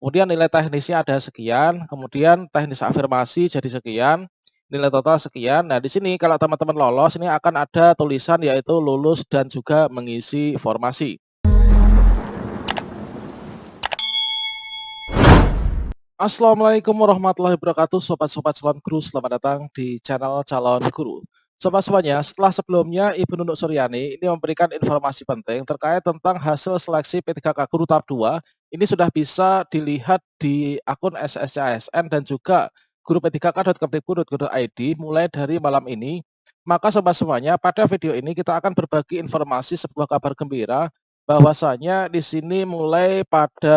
kemudian nilai teknisnya ada sekian, kemudian teknis afirmasi jadi sekian, nilai total sekian. Nah, di sini kalau teman-teman lolos ini akan ada tulisan yaitu lulus dan juga mengisi formasi. Assalamualaikum warahmatullahi wabarakatuh, sobat-sobat calon guru, selamat datang di channel calon guru. Sobat semuanya, setelah sebelumnya Ibu Nunuk Suryani ini memberikan informasi penting terkait tentang hasil seleksi P3K Guru tahap 2, ini sudah bisa dilihat di akun SSCASN dan juga guru p3k.kemdikbud.go.id mulai dari malam ini. Maka sobat semuanya, pada video ini kita akan berbagi informasi sebuah kabar gembira bahwasanya di sini mulai pada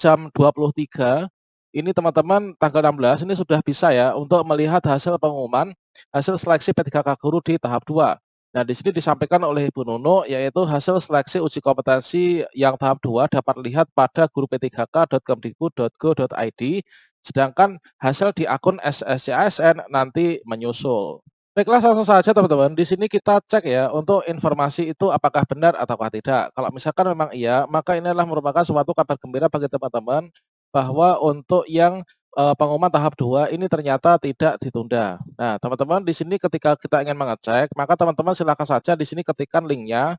jam 23 ini teman-teman tanggal 16 ini sudah bisa ya untuk melihat hasil pengumuman, hasil seleksi P3K Guru di tahap 2. Nah, di sini disampaikan oleh Ibu Nunuk yaitu hasil seleksi uji kompetensi yang tahap 2 dapat dilihat pada guru p3k.kemdikbud.go.id, sedangkan hasil di akun SSCASN nanti menyusul. Baiklah, langsung saja teman-teman. Di sini kita cek ya untuk informasi itu apakah benar ataukah tidak. Kalau misalkan memang iya, maka ini adalah merupakan suatu kabar gembira bagi teman-teman bahwa untuk yang, pengumuman tahap 2 ini ternyata tidak ditunda. Nah, teman-teman di sini ketika kita ingin mengecek, maka teman-teman silakan saja di sini ketikkan linknya,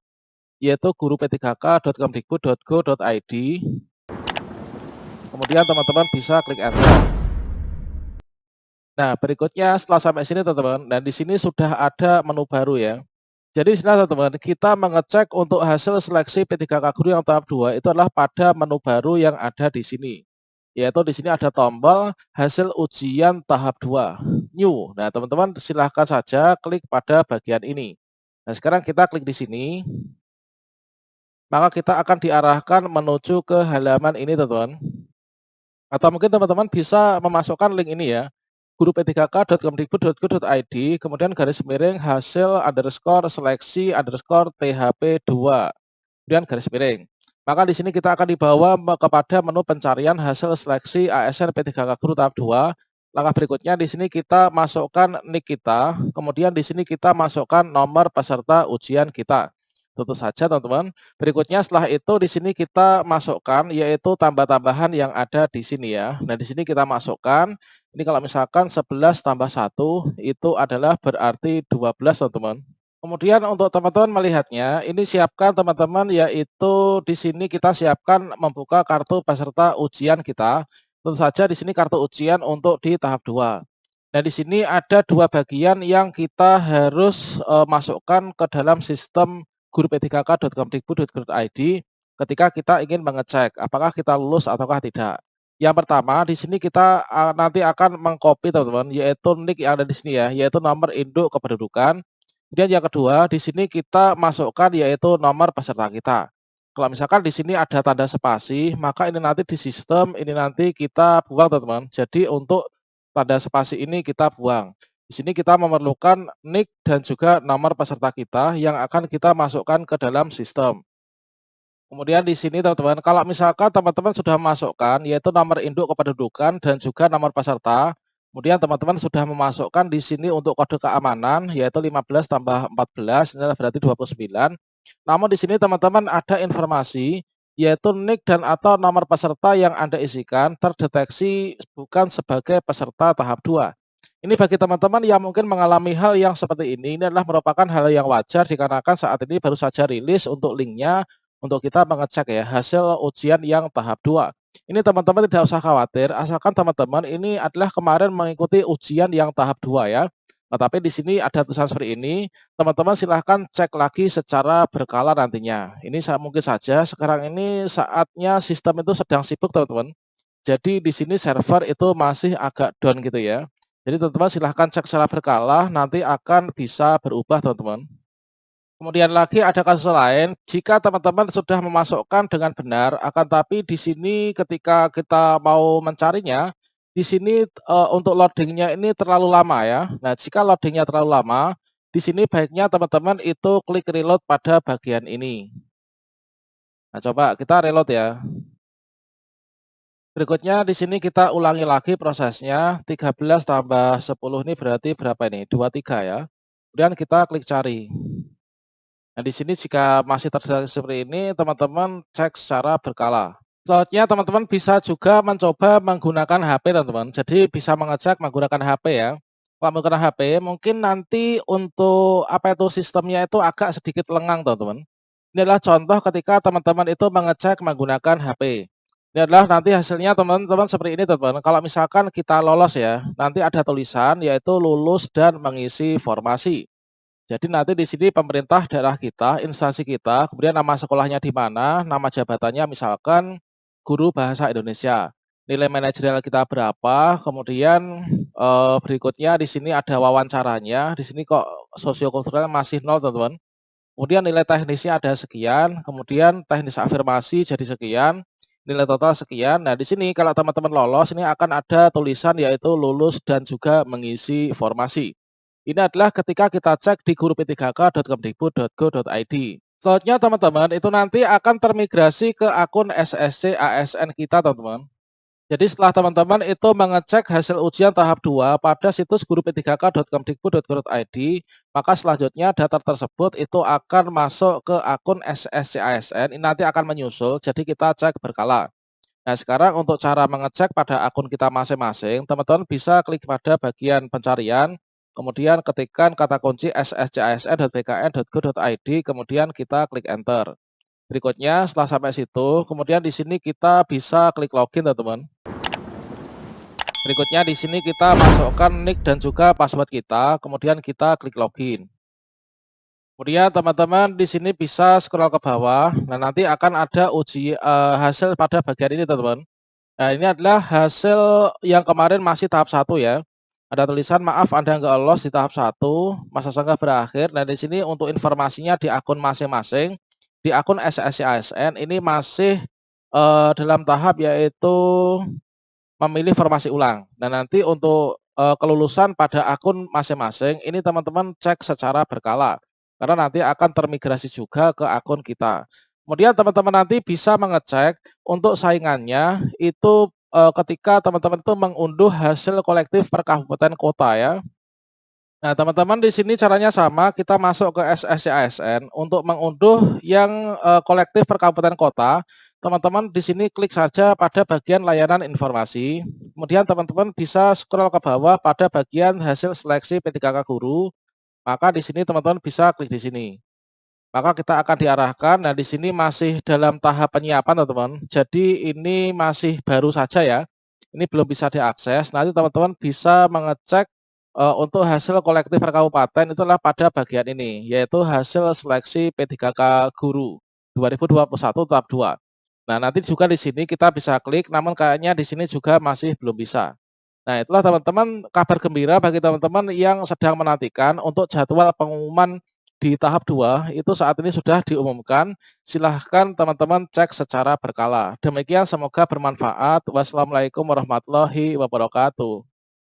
yaitu guru p3k.kemdikbud.go.id, kemudian teman-teman bisa klik enter. Nah, berikutnya setelah sampai sini teman-teman, dan di sini sudah ada menu baru ya. Jadi di sini teman-teman, kita mengecek untuk hasil seleksi P3K Guru yang tahap 2 itu adalah pada menu baru yang ada di sini. Yaitu di sini ada tombol hasil ujian tahap 2, new. Nah, teman-teman silahkan saja klik pada bagian ini. Nah, sekarang kita klik di sini, maka kita akan diarahkan menuju ke halaman ini, teman-teman. Atau mungkin teman-teman bisa memasukkan link ini ya, guru p3k.kemdikbud.go.id, kemudian garis miring hasil underscore seleksi underscore THP2, kemudian garis miring. Maka di sini kita akan dibawa kepada menu pencarian hasil seleksi ASN P3K Guru tahap 2. Langkah berikutnya di sini kita masukkan nik kita, kemudian di sini kita masukkan nomor peserta ujian kita. Tentu saja teman-teman. Berikutnya setelah itu di sini kita masukkan yaitu tambah-tambahan yang ada di sini ya. Nah, di sini kita masukkan, ini kalau misalkan 11 tambah 1 itu adalah berarti 12 teman-teman. Kemudian untuk teman-teman melihatnya, ini siapkan teman-teman yaitu di sini kita siapkan membuka kartu peserta ujian kita. Tentu saja di sini kartu ujian untuk di tahap 2. Nah, di sini ada dua bagian yang kita harus masukkan ke dalam sistem guru p3k.kemdikbud.go.id ketika kita ingin mengecek apakah kita lulus ataukah tidak. Yang pertama, di sini kita nanti akan mengcopy teman-teman, yaitu nik yang ada di sini ya, yaitu nomor induk kependudukan. Kemudian yang kedua, di sini kita masukkan yaitu nomor peserta kita. Kalau misalkan di sini ada tanda spasi, maka ini nanti di sistem ini nanti kita buang teman-teman. Jadi untuk tanda spasi ini kita buang. Di sini kita memerlukan nik dan juga nomor peserta kita yang akan kita masukkan ke dalam sistem. Kemudian di sini teman-teman, kalau misalkan teman-teman sudah memasukkan yaitu nomor induk kependudukan dan juga nomor peserta, kemudian teman-teman sudah memasukkan di sini untuk kode keamanan yaitu 15 tambah 14, ini adalah berarti 29. Namun di sini teman-teman ada informasi yaitu nik dan atau nomor peserta yang Anda isikan terdeteksi bukan sebagai peserta tahap 2. Ini bagi teman-teman yang mungkin mengalami hal yang seperti ini adalah merupakan hal yang wajar dikarenakan saat ini baru saja rilis untuk linknya untuk kita mengecek ya hasil ujian yang tahap 2. Ini teman-teman tidak usah khawatir, asalkan teman-teman ini adalah kemarin mengikuti ujian yang tahap 2 ya. Tetapi di sini ada tulisan seperti ini, teman-teman silahkan cek lagi secara berkala nantinya. Ini mungkin saja sekarang ini saatnya sistem itu sedang sibuk teman-teman. Jadi di sini server itu masih agak down gitu ya. Jadi teman-teman silahkan cek secara berkala, nanti akan bisa berubah teman-teman. Kemudian lagi ada kasus lain, jika teman-teman sudah memasukkan dengan benar, akan tapi di sini ketika kita mau mencarinya, di sini untuk loadingnya ini terlalu lama ya. Nah, jika loadingnya terlalu lama, di sini baiknya teman-teman itu klik reload pada bagian ini. Nah, coba kita reload ya. Berikutnya di sini kita ulangi lagi prosesnya, 13 tambah 10 ini berarti berapa ini? 23 ya. Kemudian kita klik cari. Nah, di sini jika masih terjadi seperti ini, teman-teman cek secara berkala. Slotnya teman-teman bisa juga mencoba menggunakan HP teman-teman. Jadi bisa mengecek menggunakan HP ya. Kalau menggunakan HP mungkin nanti untuk apa itu sistemnya itu agak sedikit lengang teman-teman. Ini adalah contoh ketika teman-teman itu mengecek menggunakan HP. Ini adalah nanti hasilnya teman-teman seperti ini teman-teman. Kalau misalkan kita lolos ya, nanti ada tulisan yaitu lulus dan mengisi formasi. Jadi nanti di sini pemerintah daerah kita, instansi kita, kemudian nama sekolahnya di mana, nama jabatannya misalkan guru bahasa Indonesia. Nilai manajerial kita berapa, kemudian berikutnya di sini ada wawancaranya, di sini kok sosiokulturalnya masih nol teman-teman. Kemudian nilai teknisnya ada sekian, kemudian teknis afirmasi jadi sekian, nilai total sekian. Nah, di sini kalau teman-teman lolos ini akan ada tulisan yaitu lulus dan juga mengisi formasi. Ini adalah ketika kita cek di guru-p3k.kemdikbud.go.id. Selanjutnya teman-teman itu nanti akan termigrasi ke akun SSC ASN kita teman-teman. Jadi setelah teman-teman itu mengecek hasil ujian tahap 2 pada situs guru-p3k.kemdikbud.go.id, maka selanjutnya data tersebut itu akan masuk ke akun SSC ASN, ini nanti akan menyusul, jadi kita cek berkala. Nah sekarang untuk cara mengecek pada akun kita masing-masing, teman-teman bisa klik pada bagian pencarian, kemudian ketikkan kata kunci sscsn.bkn.go.id, kemudian kita klik enter. Berikutnya setelah sampai situ, kemudian di sini kita bisa klik login teman-teman. Berikutnya di sini kita masukkan nick dan juga password kita, kemudian kita klik login. Kemudian teman-teman di sini bisa scroll ke bawah. Nah, nanti akan ada hasil pada bagian ini teman-teman. Nah, ini adalah hasil yang kemarin masih tahap 1 ya. Ada tulisan maaf Anda nggak lolos di tahap 1, masa sangka berakhir. Nah, di sini untuk informasinya di akun masing-masing, di akun SSCASN ini masih dalam tahap yaitu memilih formasi ulang. Nah, nanti untuk kelulusan pada akun masing-masing ini teman-teman cek secara berkala. Karena nanti akan termigrasi juga ke akun kita. Kemudian teman-teman nanti bisa mengecek untuk saingannya itu ketika teman-teman itu mengunduh hasil kolektif per kabupaten kota ya. Nah, teman-teman di sini caranya sama, kita masuk ke SSCASN untuk mengunduh yang kolektif per kabupaten kota. Teman-teman di sini klik saja pada bagian layanan informasi. Kemudian teman-teman bisa scroll ke bawah pada bagian hasil seleksi P3K guru. Maka di sini teman-teman bisa klik di sini. Maka kita akan diarahkan. Nah, di sini masih dalam tahap penyiapan, teman-teman. Jadi ini masih baru saja ya. Ini belum bisa diakses. Nanti teman-teman bisa mengecek untuk hasil kolektif per kabupaten itulah pada bagian ini, yaitu hasil seleksi P3K guru 2021 tahap 2. Nah, nanti juga di sini kita bisa klik, namun kayaknya di sini juga masih belum bisa. Nah, itulah teman-teman kabar gembira bagi teman-teman yang sedang menantikan untuk jadwal pengumuman di tahap 2 itu saat ini sudah diumumkan. Silahkan teman-teman cek secara berkala. Demikian semoga bermanfaat. Wassalamualaikum warahmatullahi wabarakatuh.